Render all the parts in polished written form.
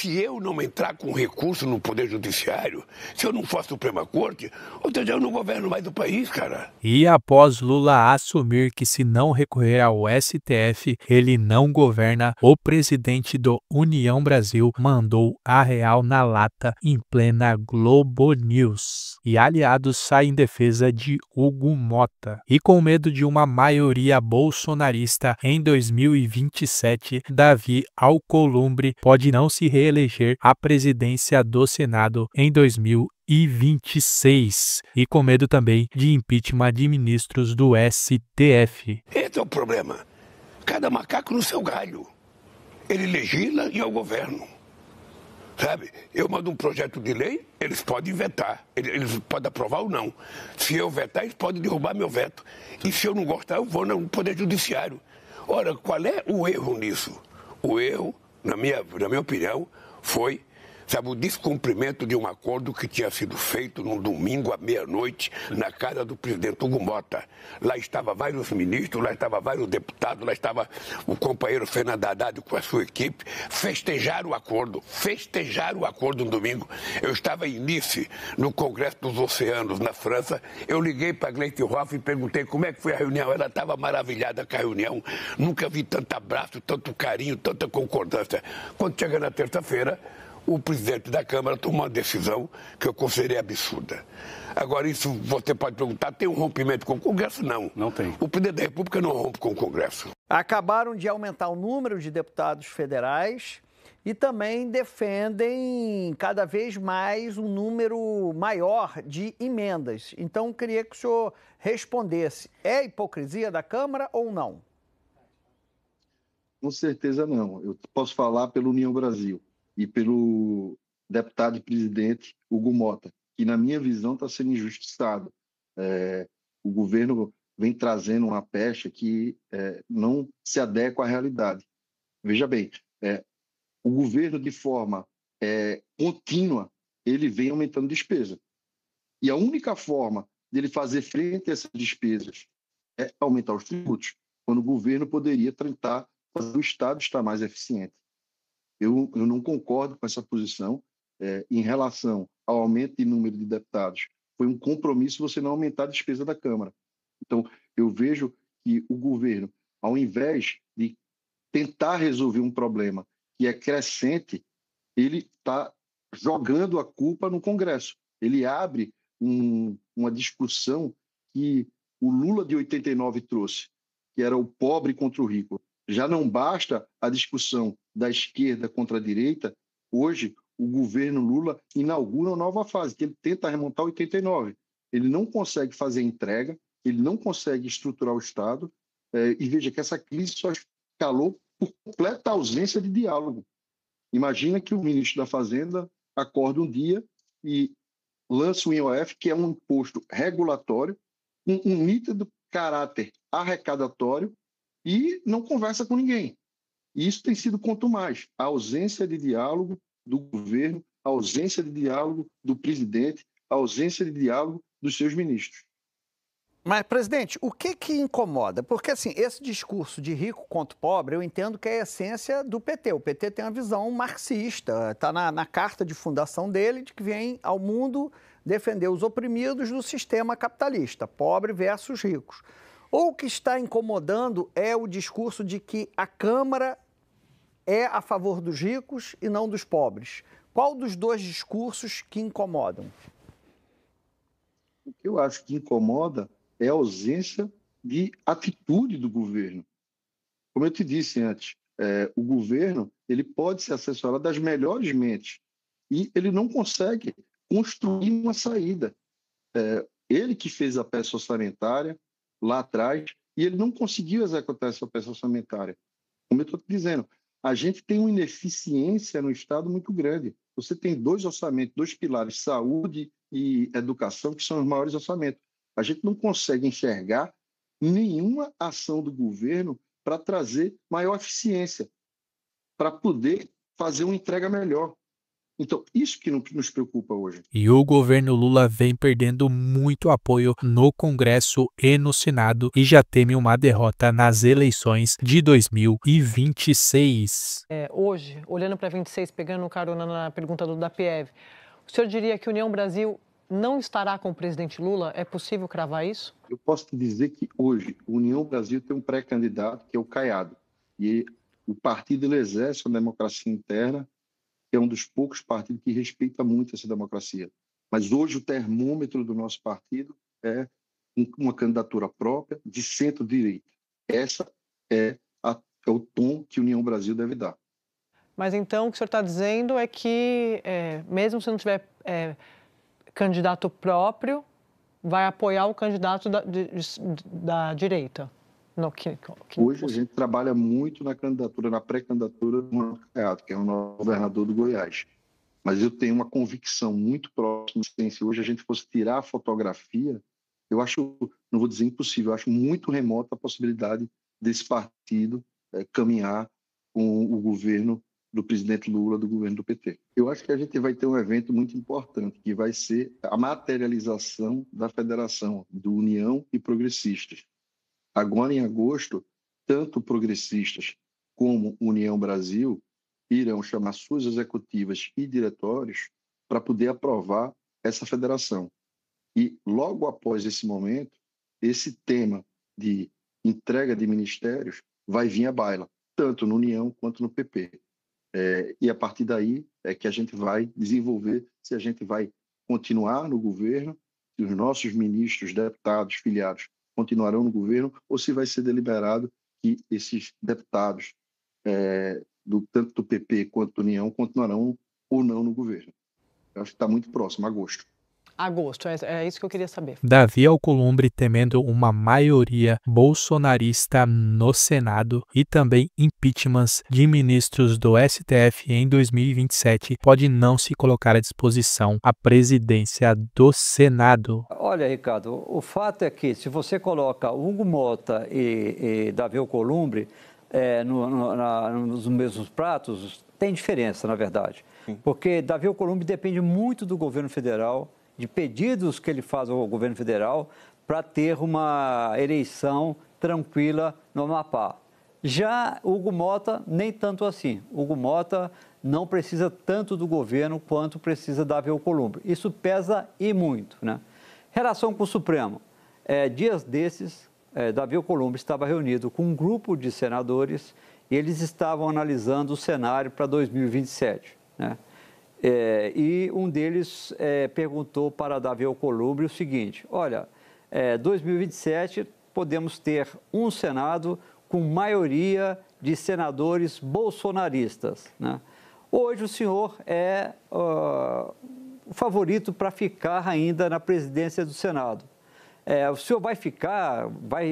se eu não entrar com recurso no Poder Judiciário, se eu não for a Suprema Corte, ou seja, eu não governo mais do país, cara. E após Lula assumir que se não recorrer ao STF, ele não governa, o presidente do União Brasil mandou a real na lata em plena Globo News. E aliados saem em defesa de Hugo Mota. E com medo de uma maioria bolsonarista em 2027, Davi Alcolumbre pode não se reeleger à presidência do Senado em 2026 e com medo também de impeachment de ministros do STF. Esse é o problema. Cada macaco no seu galho. Ele legisla e é o governo. Sabe? Eu mando um projeto de lei, eles podem vetar. Eles podem aprovar ou não. Se eu vetar, eles podem derrubar meu veto. E se eu não gostar, eu vou no Poder Judiciário. Ora, qual é o erro nisso? O erro, na minha opinião, foi, sabe, o descumprimento de um acordo que tinha sido feito num domingo à meia-noite na casa do presidente Hugo Mota. Lá estavam vários ministros, lá estavam vários deputados, lá estava o companheiro Fernando Haddad com a sua equipe. Festejaram o acordo no domingo. Eu estava em Nice, no Congresso dos Oceanos, na França. Eu liguei para a Gleisi Hoff e perguntei como é que foi a reunião. Ela estava maravilhada com a reunião. Nunca vi tanto abraço, tanto carinho, tanta concordância. Quando chega na terça-feira, o presidente da Câmara tomou uma decisão que eu considerei absurda. Agora, isso você pode perguntar, tem um rompimento com o Congresso? Não. Não tem. O presidente da República não rompe com o Congresso. Acabaram de aumentar o número de deputados federais e também defendem cada vez mais um número maior de emendas. Então, eu queria que o senhor respondesse. É hipocrisia da Câmara ou não? Com certeza não. Eu posso falar pela União Brasil e pelo deputado e presidente Hugo Mota, que, na minha visão, está sendo injustiçado. O governo vem trazendo uma pecha que não se adequa à realidade. Veja bem, o governo, de forma contínua, ele vem aumentando despesa. E a única forma dele fazer frente a essas despesas é aumentar os tributos, quando o governo poderia tentar fazer o Estado estar mais eficiente. Eu não concordo com essa posição em relação ao aumento de número de deputados. Foi um compromisso você não aumentar a despesa da Câmara. Então, eu vejo que o governo, ao invés de tentar resolver um problema que é crescente, ele está jogando a culpa no Congresso. Ele abre uma discussão que o Lula de 89 trouxe, que era o pobre contra o rico. Já não basta a discussão da esquerda contra a direita. Hoje, o governo Lula inaugura uma nova fase, que ele tenta remontar 89. Ele não consegue fazer entrega, ele não consegue estruturar o Estado, e veja que essa crise só escalou por completa ausência de diálogo. Imagina que o ministro da Fazenda acorda um dia e lança o IOF, que é um imposto regulatório, com um nítido caráter arrecadatório, e não conversa com ninguém. E isso tem sido quanto mais a ausência de diálogo do governo, a ausência de diálogo do presidente, a ausência de diálogo dos seus ministros. Mas, presidente, o que incomoda? Porque, assim, esse discurso de rico contra pobre, eu entendo que é a essência do PT. O PT tem uma visão marxista, está na carta de fundação dele, de que vem ao mundo defender os oprimidos do sistema capitalista, pobre versus ricos. Ou o que está incomodando é o discurso de que a Câmara é a favor dos ricos e não dos pobres. Qual dos dois discursos que incomodam? O que eu acho que incomoda é a ausência de atitude do governo. Como eu te disse antes, o governo ele pode se assessorar das melhores mentes e ele não consegue construir uma saída. Ele que fez a peça orçamentária lá atrás, e ele não conseguiu executar essa peça orçamentária. Como eu estou te dizendo, a gente tem uma ineficiência no Estado muito grande. Você tem dois orçamentos, dois pilares, saúde e educação, que são os maiores orçamentos. A gente não consegue enxergar nenhuma ação do governo para trazer maior eficiência, para poder fazer uma entrega melhor. Então, isso que nos preocupa hoje. E o governo Lula vem perdendo muito apoio no Congresso e no Senado e já teme uma derrota nas eleições de 2026. Hoje, olhando para 26, pegando carona na pergunta do Dapiev, o senhor diria que União Brasil não estará com o presidente Lula? É possível cravar isso? Eu posso te dizer que hoje o União Brasil tem um pré-candidato que é o Caiado. E o partido ele exerce uma democracia interna, que é um dos poucos partidos que respeita muito essa democracia. Mas hoje o termômetro do nosso partido é uma candidatura própria de centro-direita. Essa é o tom que a União Brasil deve dar. Mas então o que o senhor está dizendo é que, mesmo se não tiver candidato próprio, vai apoiar o candidato da direita? Hoje a gente trabalha muito na candidatura, na pré-candidatura do Ronaldo Caiado, que é o novo governador do Goiás. Mas eu tenho uma convicção muito próxima. Se hoje a gente fosse tirar a fotografia, eu acho, não vou dizer impossível, eu acho muito remota a possibilidade desse partido caminhar com o governo do presidente Lula, do governo do PT. Eu acho que a gente vai ter um evento muito importante, que vai ser a materialização da federação do União e Progressistas. Agora, em agosto, tanto progressistas como União Brasil irão chamar suas executivas e diretórios para poder aprovar essa federação. E, logo após esse momento, esse tema de entrega de ministérios vai vir à baila, tanto no União quanto no PP. E, a partir daí, é que a gente vai desenvolver se a gente vai continuar no governo, se os nossos ministros, deputados, filiados, continuarão no governo, ou se vai ser deliberado que esses deputados, tanto do PP quanto da União, continuarão ou não no governo. Eu acho que está muito próximo, agosto. Agosto, é isso que eu queria saber. Davi Alcolumbre temendo uma maioria bolsonarista no Senado e também impeachments de ministros do STF em 2027 pode não se colocar à disposição à presidência do Senado. Olha, Ricardo, o fato é que se você coloca Hugo Mota e Davi Alcolumbre nos mesmos pratos, tem diferença, na verdade. Sim. Porque Davi Alcolumbre depende muito do governo federal, de pedidos que ele faz ao governo federal para ter uma eleição tranquila no Amapá. Já Hugo Mota, nem tanto assim. Hugo Mota não precisa tanto do governo quanto precisa Davi Alcolumbre. Isso pesa e muito, né? Relação com o Supremo. Dias desses, Davi Alcolumbre estava reunido com um grupo de senadores e eles estavam analisando o cenário para 2027, né? E um deles perguntou para Davi Alcolumbre o seguinte: olha, 2027 podemos ter um Senado com maioria de senadores bolsonaristas, né? Hoje o senhor é o favorito para ficar ainda na presidência do Senado. O senhor vai ficar,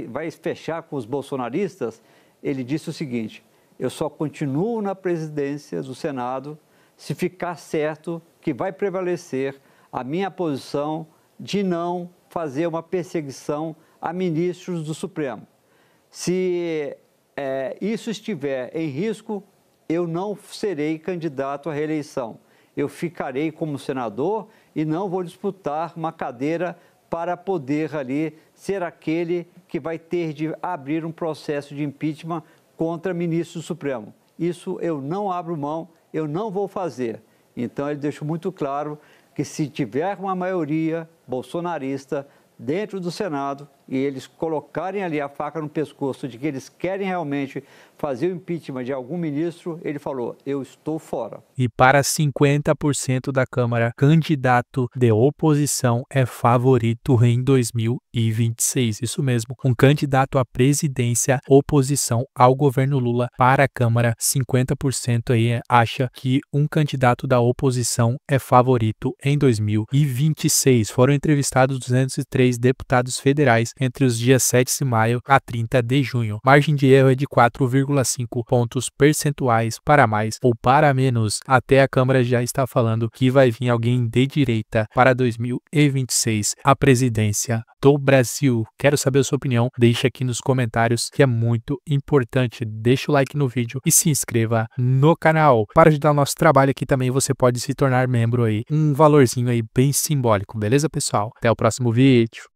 vai fechar com os bolsonaristas? Ele disse o seguinte: eu só continuo na presidência do Senado se ficar certo que vai prevalecer a minha posição de não fazer uma perseguição a ministros do Supremo. Se isso estiver em risco, eu não serei candidato à reeleição. Eu ficarei como senador e não vou disputar uma cadeira para poder ali ser aquele que vai ter de abrir um processo de impeachment contra ministros do Supremo. Isso eu não abro mão, eu não vou fazer. Então, ele deixou muito claro que se tiver uma maioria bolsonarista dentro do Senado e eles colocarem ali a faca no pescoço de que eles querem realmente fazer o impeachment de algum ministro, ele falou: eu estou fora. E para 50% da Câmara, candidato de oposição é favorito em 2026. Isso mesmo, um candidato à presidência, oposição ao governo Lula para a Câmara, 50% aí acha que um candidato da oposição é favorito em 2026. Foram entrevistados 203 deputados federais entre os dias 7 de maio a 30 de junho. Margem de erro é de 4,5 pontos percentuais para mais ou para menos. Até a Câmara já está falando que vai vir alguém de direita para 2026, a presidência do Brasil. Quero saber a sua opinião, deixa aqui nos comentários que é muito importante. Deixa o like no vídeo e se inscreva no canal. Para ajudar o nosso trabalho aqui também você pode se tornar membro aí, um valorzinho aí bem simbólico, beleza pessoal? Até o próximo vídeo.